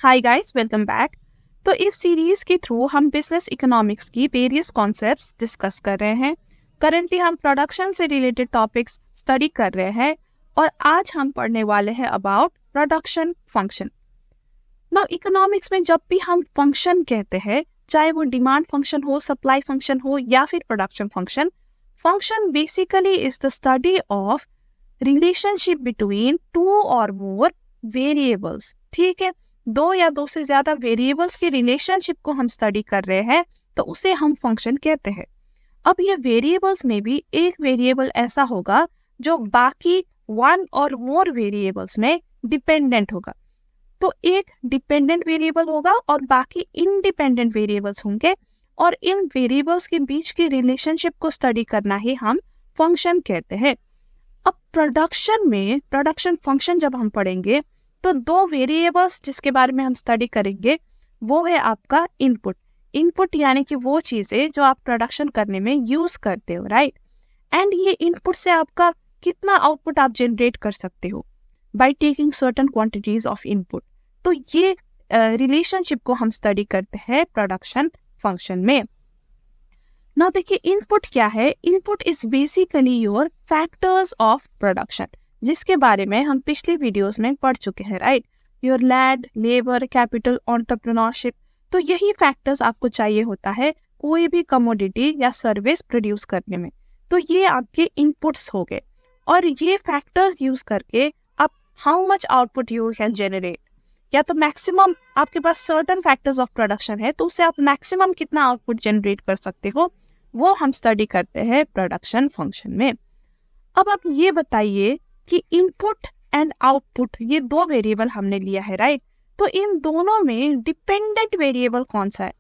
Hi guys, welcome back. तो इस series के थ्रू हम बिजनेस इकोनॉमिक्स की वेरियस कॉन्सेप्ट्स डिस्कस कर रहे हैं। करंटली हम प्रोडक्शन से रिलेटेड टॉपिक्स स्टडी कर रहे हैं और आज हम पढ़ने वाले हैं about production function. Now economics में जब भी हम फंक्शन कहते हैं, चाहे वो डिमांड फंक्शन हो, सप्लाई फंक्शन हो या फिर production function basically is the study of relationship between two और मोर वेरिएबल्स। ठीक है, दो या दो से ज्यादा वेरिएबल्स के रिलेशनशिप को हम स्टडी कर रहे हैं तो उसे हम फंक्शन कहते हैं। अब ये वेरिएबल्स में भी एक वेरिएबल ऐसा होगा जो बाकी वन और मोर वेरिएबल्स में डिपेंडेंट होगा। तो एक डिपेंडेंट वेरिएबल होगा और बाकी इंडिपेंडेंट वेरिएबल्स होंगे और इन वेरिएबल्स के बीच के रिलेशनशिप को स्टडी करना ही हम फंक्शन कहते हैं। अब प्रोडक्शन फंक्शन जब हम पढ़ेंगे तो दो वेरिएबल्स जिसके बारे में हम स्टडी करेंगे वो है आपका इनपुट यानी कि वो चीजें जो आप प्रोडक्शन करने में यूज करते हो, राइट। एंड ये इनपुट से आपका कितना आउटपुट आप जनरेट कर सकते हो by taking certain quantities of input. तो ये रिलेशनशिप को हम स्टडी करते हैं प्रोडक्शन फंक्शन में। ना देखिए इनपुट क्या है। Input is basically your factors of production, जिसके बारे में हम पिछले वीडियोस में पढ़ चुके हैं, right. Your land, labour, capital, entrepreneurship. तो यही फैक्टर्स आपको चाहिए होता है कोई भी कमोडिटी या सर्विस प्रोड्यूस करने में। तो ये आपके इनपुट्स हो गए और ये फैक्टर्स यूज करके आप how much output you can generate, या तो मैक्सिमम आपके पास सर्टेन फैक्टर्स ऑफ प्रोडक्शन है तो उससे आप मैक्सिमम कितना आउटपुट जनरेट कर सकते हो, वो हम स्टडी करते हैं प्रोडक्शन फंक्शन में। अब आप ये बताइए कि इनपुट एंड आउटपुट ये दो वेरिएबल हमने लिया है, राइट। तो इन दोनों में डिपेंडेंट वेरिएबल कौन सा है?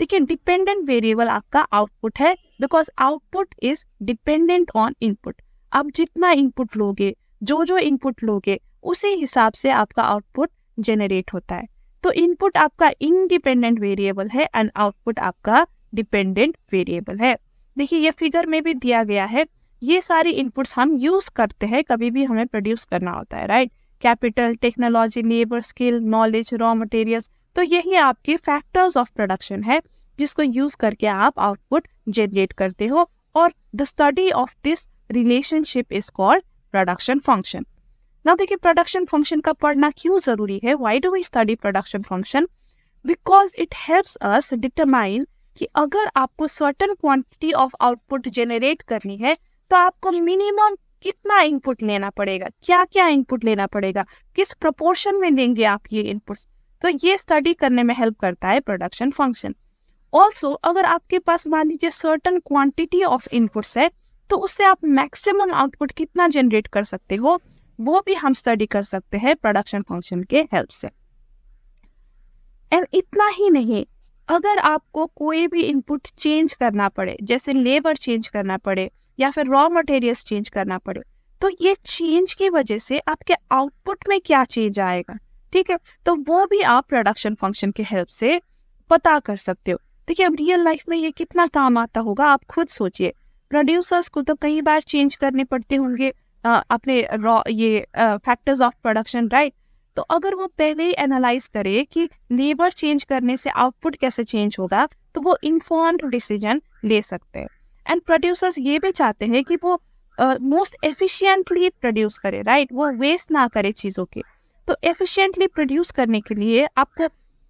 देखिए डिपेंडेंट वेरिएबल आपका आउटपुट है, because output is dependent on input. आप जितना इनपुट लोगे, जो इनपुट लोगे, उसी हिसाब से आपका आउटपुट जनरेट होता है। तो इनपुट आपका इंडिपेंडेंट वेरिएबल है एंड आउटपुट आपका डिपेंडेंट वेरिएबल है। देखिए ये फिगर में भी दिया गया है। ये सारी इनपुट्स हम यूज करते हैं कभी भी हमें प्रोड्यूस करना होता है, right. Capital, technology, labour, skill, knowledge, raw materials. तो यही आपके फैक्टर्स ऑफ प्रोडक्शन है जिसको यूज करके आप आउटपुट जनरेट करते हो और the study of this relationship is called production function. ना देखिए प्रोडक्शन फंक्शन का पढ़ना क्यों जरूरी है? Why do we study production function? Because it helps us determine कि अगर आपको certain quantity of output generate करनी है तो आपको मिनिमम कितना इनपुट लेना पड़ेगा, क्या क्या इनपुट लेना पड़ेगा, किस प्रोपोर्शन में लेंगे आप ये इनपुट्स। तो ये स्टडी करने में हेल्प करता है प्रोडक्शन फंक्शन। ऑल्सो अगर आपके पास मान लीजिए सर्टेन क्वांटिटी ऑफ इनपुट्स है तो उससे आप मैक्सिमम आउटपुट कितना जनरेट कर सकते हो, वो भी हम स्टडी कर सकते हैं प्रोडक्शन फंक्शन के हेल्प से। एंड इतना ही नहीं, अगर आपको कोई भी इनपुट चेंज करना पड़े, जैसे लेबर चेंज करना पड़े या फिर रॉ मटेरियल्स चेंज करना पड़े, तो ये चेंज की वजह से आपके आउटपुट में क्या चेंज आएगा, ठीक है, तो वो भी आप प्रोडक्शन फंक्शन के हेल्प से पता कर सकते हो। देखिए अब रियल लाइफ में ये कितना काम आता होगा, आप खुद सोचिए। प्रोड्यूसर्स को तो कई बार चेंज करने पड़ते होंगे अपने रॉ ये फैक्टर्स ऑफ प्रोडक्शन, राइट। तो अगर वो पहले ही एनालाइज करे कि लेबर चेंज करने से आउटपुट कैसे चेंज होगा तो वो इन्फॉर्म्ड डिसीजन ले सकते हैं। एंड प्रोड्यूसर्स ये भी चाहते हैं कि वो मोस्ट एफिशिएंटली प्रोड्यूस करे, राइट, वो वेस्ट ना करे चीज़ों के। तो एफिशिएंटली प्रोड्यूस करने के लिए आपको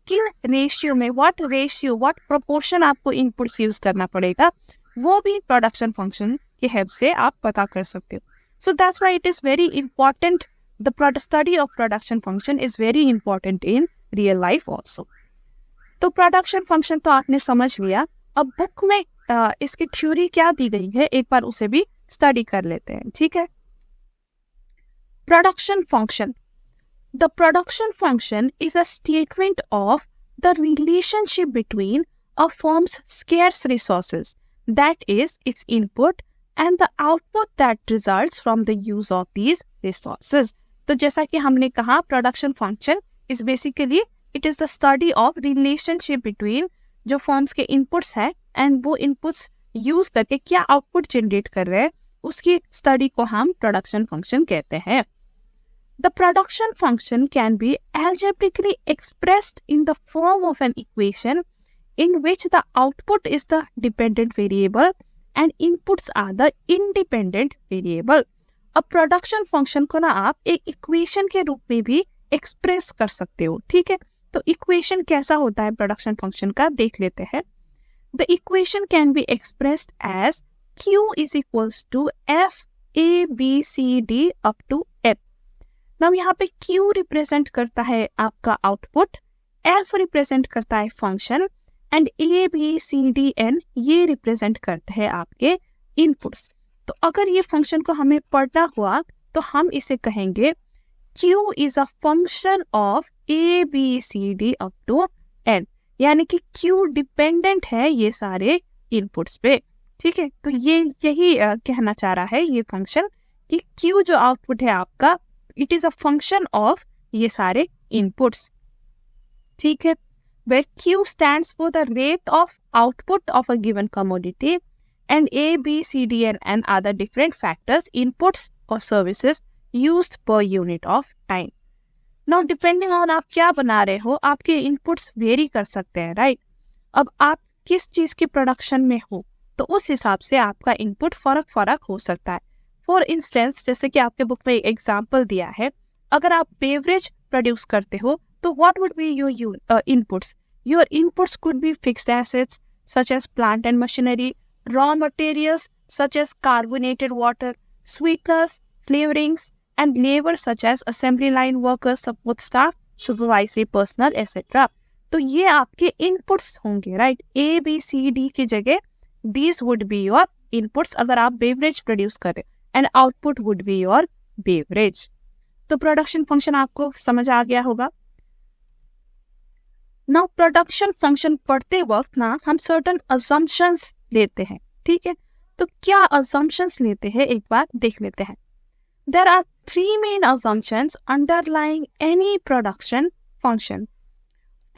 किन रेशियो में, व्हाट प्रोपोर्शन आपको इनपुट्स यूज करना पड़ेगा, वो भी प्रोडक्शन फंक्शन की हेल्प से आप पता कर सकते हो। So that's why it is very important, the study of production function is very important in real life also. तो प्रोडक्शन फंक्शन तो आपने समझ लिया। अब बुक में इसकी थ्योरी क्या दी गई है एक बार उसे भी स्टडी कर लेते हैं, ठीक है। Production function, the production function is a statement of the relationship between a firms scarce resources, that is it's input and the output that results from the use of these resources. तो जैसा कि हमने कहा production function is basically it is the study of relationship between जो forms के inputs है and वो inputs use करके क्या आउटपुट जनरेट कर रहे हैं, उसकी स्टडी को हम प्रोडक्शन फंक्शन कहते हैं। The production function can be algebraically expressed in the form of an equation in which the output is the dependent variable and inputs are the independent variable. अब production function को ना आप एक equation के रूप में भी एक्सप्रेस कर सकते हो, ठीक है। तो इक्वेशन कैसा होता है प्रोडक्शन फंक्शन का, देख लेते हैं। The equation can be expressed as Q is equals to F A B C D up to N। Now यहाँ पे Q रिप्रेजेंट करता है आपका आउटपुट, F रिप्रेजेंट करता है function and A B C D N ये represent करते हैं आपके इनपुट्स। तो अगर ये फंक्शन को हमें पढ़ना हुआ तो हम इसे कहेंगे Q is a function of A B C D up to N, यानी कि Q डिपेंडेंट है ये सारे इनपुट्स पे, ठीक है। तो ये यही कहना चाह रहा है ये फंक्शन कि Q जो आउटपुट है आपका, it is a function of ये सारे इनपुट्स, ठीक है। Where Q stands for the rate of output of a given commodity and A, B, C, D and N are the different factors, inputs or services used per unit of time. Now depending on आप क्या बना रहे हो, आपके inputs very कर सकते हैं, right. अब आप किस चीज की प्रोडक्शन में हो तो उस हिसाब से आपका इनपुट फर्क हो सकता है। फॉर इंस्टेंस, जैसे कि आपके बुक में एग्जाम्पल दिया है, अगर आप बेवरेज प्रोड्यूस करते हो तो what would be your inputs? Your inputs could be fixed assets such as plant and machinery, raw materials such as carbonated water, sweeteners, flavorings, and labor such as assembly line workers, support staff, supervisory personnel, etc. तो ये आपके inputs होंगे, right. A, B, C, D की जगह these would be your inputs अगर आप beverage produce करें, and output would be your beverage। तो प्रोडक्शन फंक्शन आपको समझ आ गया होगा। नाउ प्रोडक्शन फंक्शन पढ़ते वक्त ना हम सर्टेन assumptions लेते हैं, ठीक है। तो क्या assumptions लेते हैं एक बार देख लेते हैं। There are three main assumptions underlying any production function.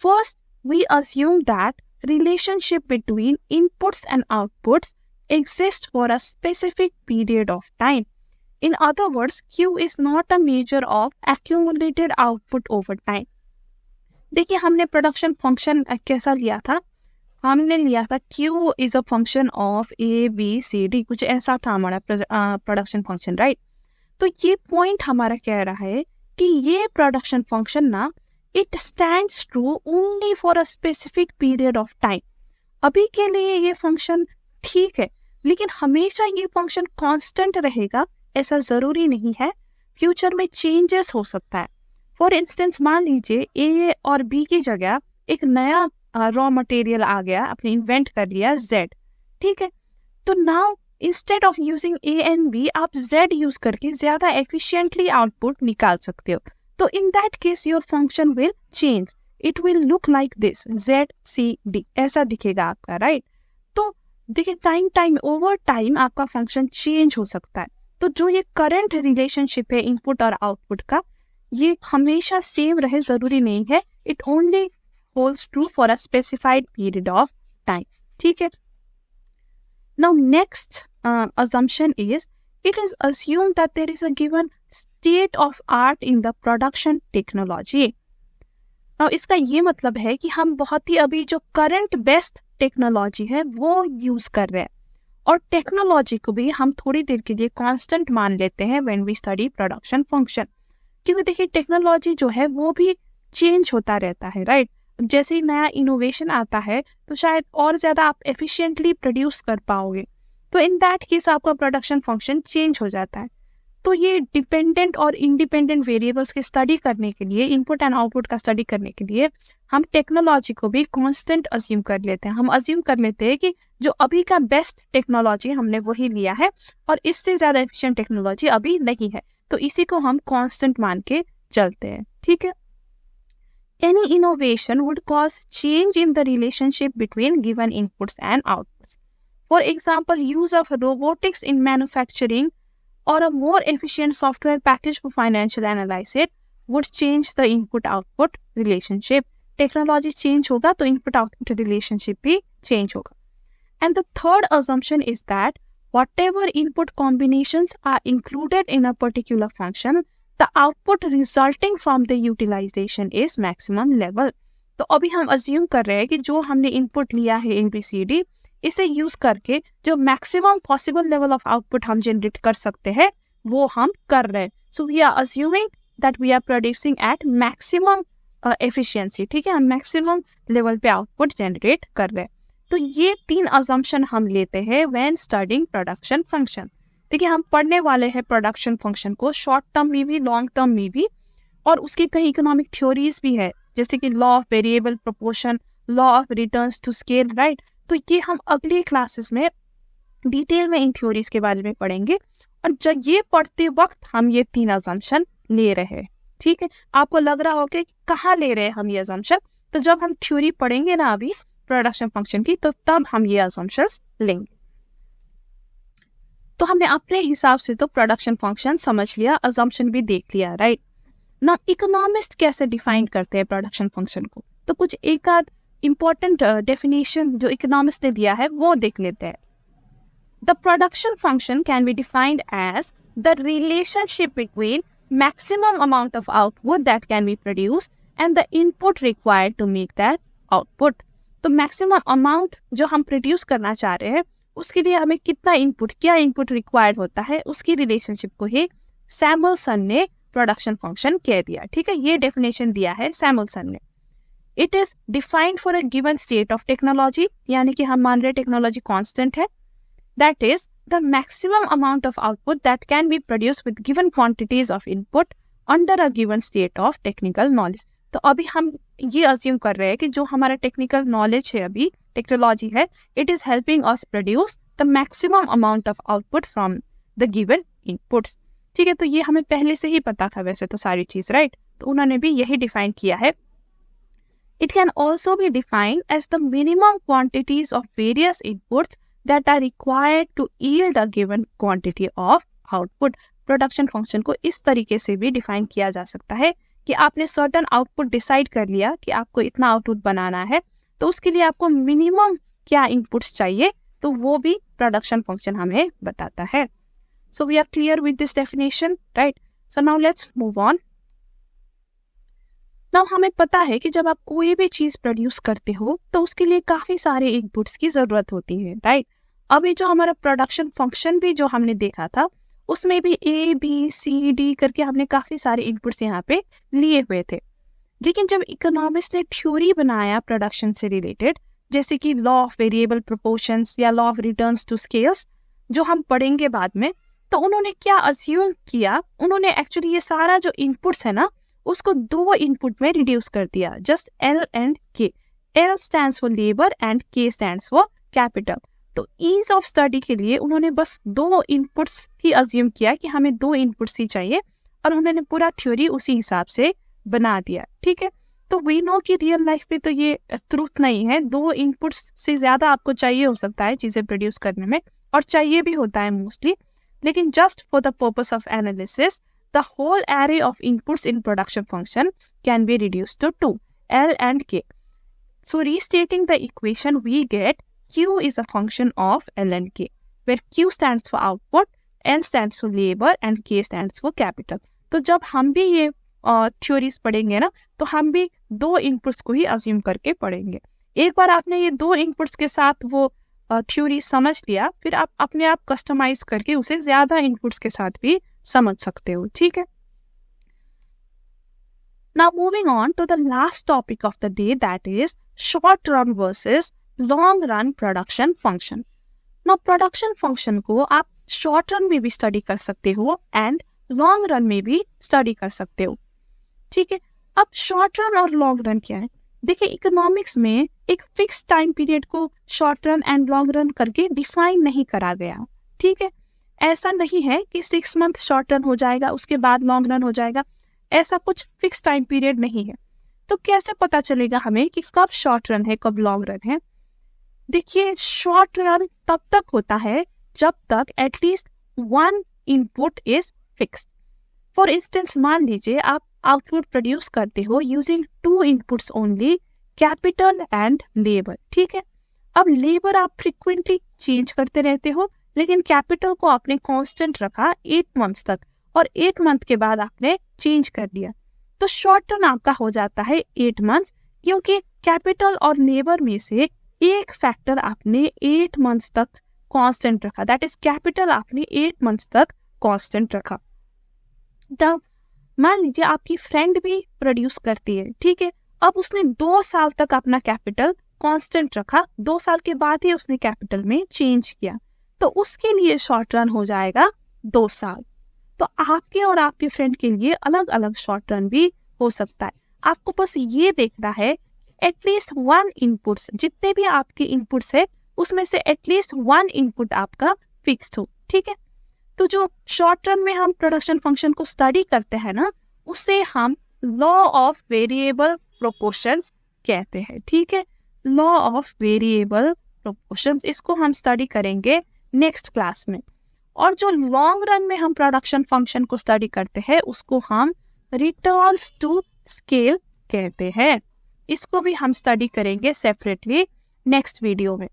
First, we assume that relationship between inputs and outputs exists for a specific period of time. In other words, Q is not a measure of accumulated output over time. देखिए हमने production function कैसा लिया था, हमने लिया था Q is a function of A, B, C, D, कुछ ऐसा था हमारा प्रोडक्शन फंक्शन, राइट। तो ये पॉइंट हमारा कह रहा है कि ये प्रोडक्शन फंक्शन ना it stands true only for a specific period of time. अभी के लिए ये फंक्शन ठीक है, लेकिन हमेशा ये फंक्शन कांस्टेंट रहेगा ऐसा जरूरी नहीं है, फ्यूचर में चेंजेस हो सकता है। फॉर इंस्टेंस मान लीजिए A और B की जगह एक नया रॉ मटेरियल आ गया, आपने इन्वेंट कर लिया Z, ठीक है। तो now instead of using A and B आप Z यूज करके ज्यादा एफिशिएंटली आउटपुट निकाल सकते हो। तो in that case your function will change, it will look like this ZCD ऐसा दिखेगा आपका, राइट। तो देखिए टाइम ओवर टाइम आपका फंक्शन चेंज हो सकता है। तो जो ये करंट रिलेशनशिप है इनपुट और आउटपुट का, ये हमेशा सेम रहे जरूरी नहीं है, it only holds true for a specified period of time, ठीक है। Now next assumption is it is assumed that there is a given state of art in the production technology. Now इसका ये मतलब है कि हम बहुत ही अभी जो करंट बेस्ट टेक्नोलॉजी है वो यूज कर रहे हैं, और टेक्नोलॉजी को भी हम थोड़ी देर के लिए कांस्टेंट मान लेते हैं when we study production function, क्योंकि देखिए टेक्नोलॉजी जो है वो भी चेंज होता रहता है, राइट। जैसे ही नया इनोवेशन आता है तो शायद और ज्यादा आप एफिशिएंटली प्रोड्यूस कर पाओगे, तो इन दैट केस आपका प्रोडक्शन फंक्शन चेंज हो जाता है। तो ये डिपेंडेंट और इंडिपेंडेंट वेरिएबल्स की स्टडी करने के लिए, इनपुट एंड आउटपुट का स्टडी करने के लिए हम टेक्नोलॉजी को भी कांस्टेंट अज्यूम कर लेते हैं। हम अज्यूम कर लेते हैं कि जो अभी का बेस्ट टेक्नोलॉजी हमने वही लिया है और इससे ज्यादा एफिशिएंट टेक्नोलॉजी अभी नहीं है, तो इसी को हम कांस्टेंट मान के चलते हैं, ठीक है। Any innovation would cause change in the relationship between given inputs and outputs. For example, use of robotics in manufacturing or a more efficient software package for financial analysis would change the input-output relationship. Technology change होगा तो input-output relationship भी change होगा. And the third assumption is that whatever input combinations are included in a particular function, the output resulting from the utilisation is maximum level. तो अभी हम assume कर रहे हैं कि जो हमने इनपुट लिया है ABCD, इसे यूज करके जो maximum possible level of output हम जनरेट कर सकते हैं वो हम कर रहे हैं। So we are assuming that we are producing at maximum efficiency, ठीक है, हम मैक्सिमम लेवल पे आउटपुट जनरेट कर रहे हैं। तो ये 3 अजम्पशन हम लेते हैं व्हेन स्टडिंग प्रोडक्शन फंक्शन। देखिए हम पढ़ने वाले हैं प्रोडक्शन फंक्शन को शॉर्ट टर्म में भी, लॉन्ग टर्म में भी, और उसकी कई इकोनॉमिक थ्योरीज भी है, जैसे कि law of variable proportion, law of returns to scale, right. तो ये हम अगली क्लासेस में डिटेल में इन थ्योरीज के बारे में पढ़ेंगे, और जब ये पढ़ते वक्त हम ये 3 अजम्पशन ले रहे हैं, ठीक है। आपको लग रहा होगा कि कहाँ ले रहे हैं हम ये अजम्पशन, तो जब हम थ्योरी पढ़ेंगे ना अभी प्रोडक्शन फंक्शन की, तो तब हम ये अजम्पशंस लेंगे। तो हमने अपने हिसाब से तो प्रोडक्शन फंक्शन समझ लिया, अजम्पशन भी देख लिया, राइट। ना इकोनॉमिस्ट कैसे डिफाइन करते हैं प्रोडक्शन फंक्शन को, तो कुछ एक आध इंपॉर्टेंट डेफिनेशन जो इकोनॉमिस्ट ने दिया है वो देख लेते हैं। The production function can be defined as the relationship between maximum amount of output that can be produced and the input required to make that output। तो maximum amount जो हम प्रोड्यूस करना चाह रहे हैं उसके लिए हमें कितना इनपुट, क्या इनपुट रिक्वायर्ड होता है, उसकी रिलेशनशिप को ही सैमुअलसन ने प्रोडक्शन फंक्शन कह दिया, ठीक है। ये डेफिनेशन दिया है सैमुअलसन ने। It is defined for a given state of technology, यानी कि हम मान रहे टेक्नोलॉजी कांस्टेंट है, that is the maximum amount of output that can be produced with given quantities of input under a given state of technical knowledge। तो अभी हम ये अज्यूम कर रहे हैं कि जो हमारा टेक्निकल नॉलेज है, अभी टेक्नोलॉजी है, it is helping us produce the maximum amount of output from the given inputs, ठीक है। तो ये हमें पहले से ही पता था वैसे तो सारी चीज, राइट। तो उन्होंने भी यही डिफाइन किया है। It can also be defined as the minimum quantities of various inputs that are required to yield a given quantity of output। Production function को इस तरीके से भी डिफाइन किया जा सकता है कि आपने सर्टेन आउटपुट डिसाइड कर लिया कि आपको इतना आउटपुट बनाना है, तो उसके लिए आपको मिनिमम क्या इनपुट्स चाहिए, तो वो भी प्रोडक्शन फंक्शन हमें बताता है। So we are clear with this definition, right. So now let's move on. Now हमें पता है कि जब आप कोई भी चीज प्रोड्यूस करते हो तो उसके लिए काफी सारे इनपुट्स की जरूरत होती है, राइट। अभी जो हमारा प्रोडक्शन फंक्शन भी जो हमने देखा था उसमें भी ABCD करके हमने काफी सारे इनपुट्स यहाँ पे लिए हुए थे। लेकिन जब इकोनॉमिस्ट ने थ्योरी बनाया प्रोडक्शन से रिलेटेड, जैसे कि लॉ ऑफ वेरिएबल प्रोपोर्शंस या law of returns to scales, जो हम पढ़ेंगे बाद में, तो उन्होंने क्या अज्यूम किया, उन्होंने एक्चुअली ये सारा जो इनपुट्स है ना उसको 2 इनपुट में रिड्यूस कर दिया, just L and K। L stands for labour and K stands for capital. तो ईज ऑफ स्टडी के लिए उन्होंने बस 2 इनपुट्स ही अज्यूम किया कि हमें 2 इनपुट्स ही चाहिए, और उन्होंने पूरा थ्योरी उसी हिसाब से बना दिया, ठीक है। तो वी नो कि रियल लाइफ में तो ये ट्रूथ नहीं है, 2 इनपुट्स से ज्यादा आपको चाहिए हो सकता है चीजें प्रोड्यूस करने में, और चाहिए भी होता है मोस्टली, लेकिन just for the purpose of analysis the whole array of inputs in production function can be reduced to 2, L and K। So restating the equation, we get Q is a function of L and K, where Q stands for output, L stands for labor and K stands for capital। तो जब हम भी ये theories पढ़ेंगे ना, तो हम भी 2 इनपुट्स को ही अज्यूम करके पढ़ेंगे। एक बार आपने ये 2 इनपुट्स के साथ वो थ्योरी समझ लिया, फिर आप अपने आप कस्टमाइज करके उसे ज्यादा इनपुट्स के साथ भी समझ सकते हो, ठीक है। Now moving on to the last topic of the day, that is short run versus long run production function। Now production function को आप short run में भी स्टडी कर सकते हो and long run में भी स्टडी कर सकते हो, ठीक है। अब short run और long run क्या है? देखिए इकोनॉमिक्स में एक फिक्स टाइम पीरियड को short run and long run करके डिफाइन नहीं करा गया, ठीक है। ऐसा नहीं है कि 6 मंथ शॉर्ट रन हो जाएगा उसके बाद लॉन्ग रन हो जाएगा, ऐसा कुछ फिक्स टाइम पीरियड नहीं है। तो कैसे पता चलेगा हमें कि कब शॉर्ट रन है कब लॉन्ग रन है? देखिए शॉर्ट रन तब तक होता है जब तक at least 1 input is fixed. For instance मान लीजिए आप आउटपुट प्रोड्यूस करते हो using 2 inputs only, capital and labour, ठीक है। अब लेबर आप फ्रिक्वेंटली चेंज करते रहते हो, लेकिन कैपिटल को आपने कांस्टेंट रखा 8 मंथ्स तक, और 8 मंथ के बाद आपने चेंज कर दिया, तो शॉर्ट टर्म आपका हो जाता है 8 मंथ्स, क्योंकि कैपिटल और लेबर में से एक फैक्टर आपने 8 मंथ्स तक कांस्टेंट रखा, दैट इज कैपिटल आपने 8 मंथ्स तक कांस्टेंट रखा। तब मान लीजिए आपकी फ्रेंड भी प्रोड्यूस करती है, ठीक है, अब उसने 2 साल तक अपना कैपिटल कांस्टेंट रखा, 2 साल के बाद ही उसने कैपिटल में चेंज किया, तो उसके लिए शॉर्ट रन हो जाएगा 2 साल। तो आपके और आपके फ्रेंड के लिए अलग अलग शॉर्ट रन भी हो सकता है। आपको बस ये देखना है एटलीस्ट 1 इनपुट्स, जितने भी आपके इनपुट्स है उसमें से एटलीस्ट 1 इनपुट आपका फिक्स्ड हो, ठीक है। तो जो शॉर्ट टर्म में हम प्रोडक्शन फंक्शन को स्टडी करते हैं ना, उसे हम लॉ ऑफ वेरिएबल प्रोपोर्शंस कहते हैं, ठीक है। लॉ ऑफ वेरिएबल प्रोपोर्शंस, इसको हम स्टडी करेंगे नेक्स्ट क्लास में। और जो लॉन्ग रन में हम प्रोडक्शन फंक्शन को स्टडी करते हैं उसको हम रिटर्न्स टू स्केल कहते हैं। इसको भी हम स्टडी करेंगे सेपरेटली नेक्स्ट वीडियो में।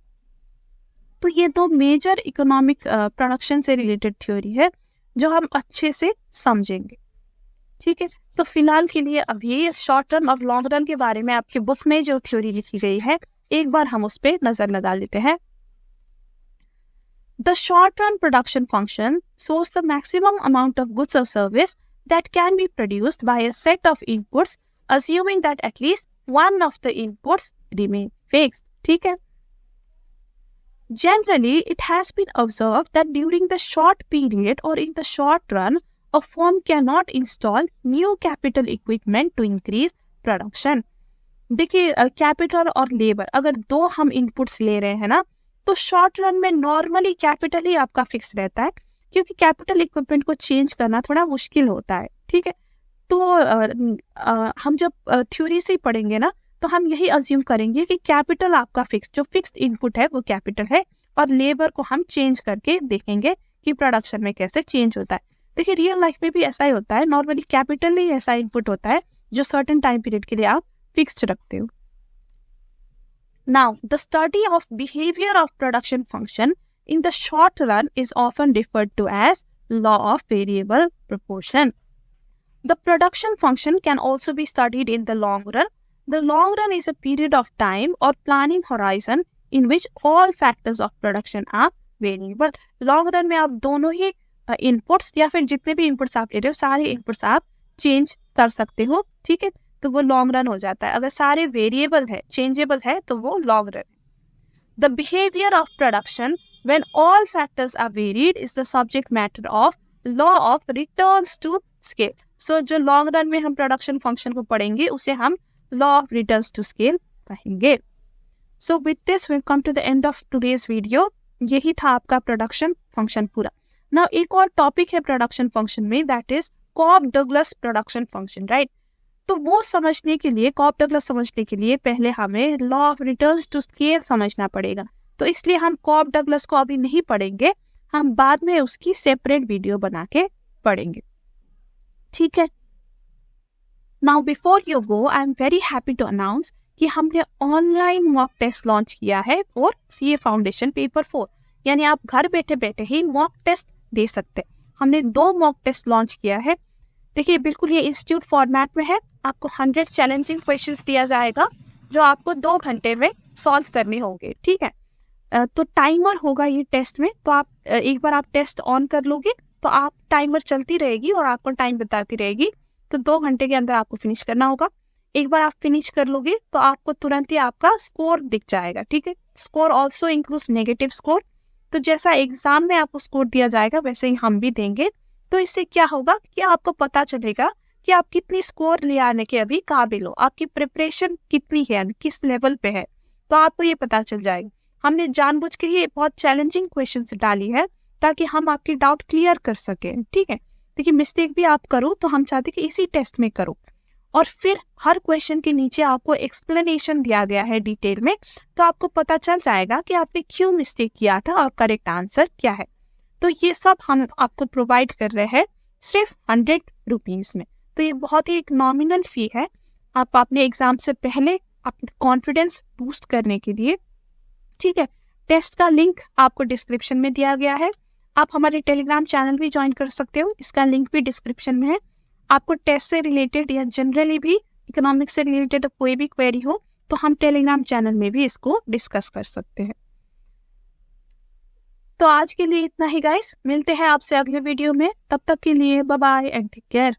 तो ये 2 मेजर इकोनॉमिक प्रोडक्शन से रिलेटेड थ्योरी है जो हम अच्छे से समझेंगे, ठीक है। तो फिलहाल के लिए अभी शॉर्ट रन और लॉन्ग रन के बारे में आपकी बुक में जो थ्योरी लिखी गई है एक बार हम उस पर नजर लगा लेते हैं। The short-run production function shows the maximum amount of goods or service that can be produced by a set of inputs, assuming that at least one of the inputs remain fixed. ठीक है? Generally, it has been observed that during the short period or in the short run, a firm cannot install new capital equipment to increase production. देखिए, capital और labour अगर 2 हम inputs ले रहे हैं ना, तो शॉर्ट रन में नॉर्मली कैपिटल ही आपका फिक्स रहता है, क्योंकि कैपिटल इक्विपमेंट को चेंज करना थोड़ा मुश्किल होता है, ठीक है। तो हम जब थ्योरी से पढ़ेंगे ना, तो हम यही अज्यूम करेंगे कि कैपिटल आपका फिक्स, जो फिक्स्ड इनपुट है वो कैपिटल है, और लेबर को हम चेंज करके देखेंगे कि प्रोडक्शन में कैसे चेंज होता है। देखिए, रियल लाइफ में भी ऐसा ही होता है, नॉर्मली कैपिटल ही ऐसा इनपुट होता है जो सर्टेन टाइम पीरियड के लिए आप फिक्स्ड रखते हो। Now, the study of behavior of production function in the short run is often referred to as law of variable proportion. The production function can also be studied in the long run. The long run is a period of time or planning horizon in which all factors of production are variable. Long run में आप दोनों ही inputs या फिर जितने भी inputs आप ले रहे हो सारे inputs आप change कर सकते हो, ठीक है, तो वो लॉन्ग रन हो जाता है। अगर सारे वेरिएबल है, चेंजेबल है, तो वो long run. The behaviour of production when all factors are varied is the subject matter of law of returns to scale. So जो लॉन्ग रन में हम प्रोडक्शन फंक्शन को पढ़ेंगे उसे हम law of returns to scale कहेंगे। So with this we come to the end of today's video. यही था आपका प्रोडक्शन फंक्शन पूरा। नाउ एक और टॉपिक है प्रोडक्शन फंक्शन में, that is Cobb Douglas production function, right. तो वो समझने के लिए, कॉब डगलस समझने के लिए पहले हमें law of returns to scale समझना पड़ेगा। तो इसलिए हम कॉब डगलस को अभी नहीं पढ़ेंगे, हम बाद में उसकी सेपरेट वीडियो बना के पढ़ेंगे, ठीक है। Now before you go, I am very happy to announce कि हमने ऑनलाइन मॉक टेस्ट लॉन्च किया है फॉर सीए फाउंडेशन पेपर 4, यानी आप घर बैठे बैठे ही मॉक टेस्ट दे सकते हैं। हमने 2 मॉक टेस्ट लॉन्च किया है। देखिए, बिल्कुल ये इंस्टीट्यूट फॉर्मेट में है। आपको 100 चैलेंजिंग क्वेश्चंस दिया जाएगा जो आपको 2 घंटे में सॉल्व करने होंगे, ठीक है। तो टाइमर होगा ये टेस्ट में, तो आप एक बार आप टेस्ट ऑन कर लोगे तो आप टाइमर चलती रहेगी और आपको टाइम बताती रहेगी, तो 2 घंटे के अंदर आपको फिनिश करना होगा। एक बार आप फिनिश कर लोगे तो आपको तुरंत ही आपका स्कोर दिख जाएगा, ठीक है। Score also includes negative score. तो जैसा एग्जाम में आपको स्कोर दिया जाएगा वैसे ही हम भी देंगे। तो इससे क्या होगा कि आपको पता चलेगा कि आप कितनी स्कोर ले आने के अभी काबिल हो, आपकी प्रिपरेशन कितनी है, किस लेवल पे है, तो आपको ये पता चल जाएगा। हमने जानबूझ के ये बहुत चैलेंजिंग क्वेश्चंस डाली है ताकि हम आपकी डाउट क्लियर कर सके, ठीक है। देखिए, मिस्टेक भी आप करो तो हम चाहते कि इसी टेस्ट में करो, और फिर हर क्वेश्चन के नीचे आपको एक्सप्लेनेशन दिया गया है डिटेल में, तो आपको पता चल जाएगा कि आपने क्यों मिस्टेक किया था और करेक्ट आंसर क्या है। तो ये सब हम आपको प्रोवाइड कर रहे हैं सिर्फ 100 रुपीज में। तो ये बहुत ही एक नॉमिनल फी है। आप अपने एग्जाम से पहले अपना कॉन्फिडेंस बूस्ट करने के लिए, ठीक है। टेस्ट का लिंक आपको डिस्क्रिप्शन में दिया गया है। आप हमारे टेलीग्राम चैनल भी ज्वाइन कर सकते हो, इसका लिंक भी डिस्क्रिप्शन में है। आपको टेस्ट से रिलेटेड या जनरली भी इकोनॉमिक्स से रिलेटेड कोई भी क्वेरी हो तो हम टेलीग्राम चैनल में भी इसको डिस्कस कर सकते हैं। तो आज के लिए इतना ही गाइस, मिलते हैं आपसे अगले वीडियो में, तब तक के लिए bye bye and take care.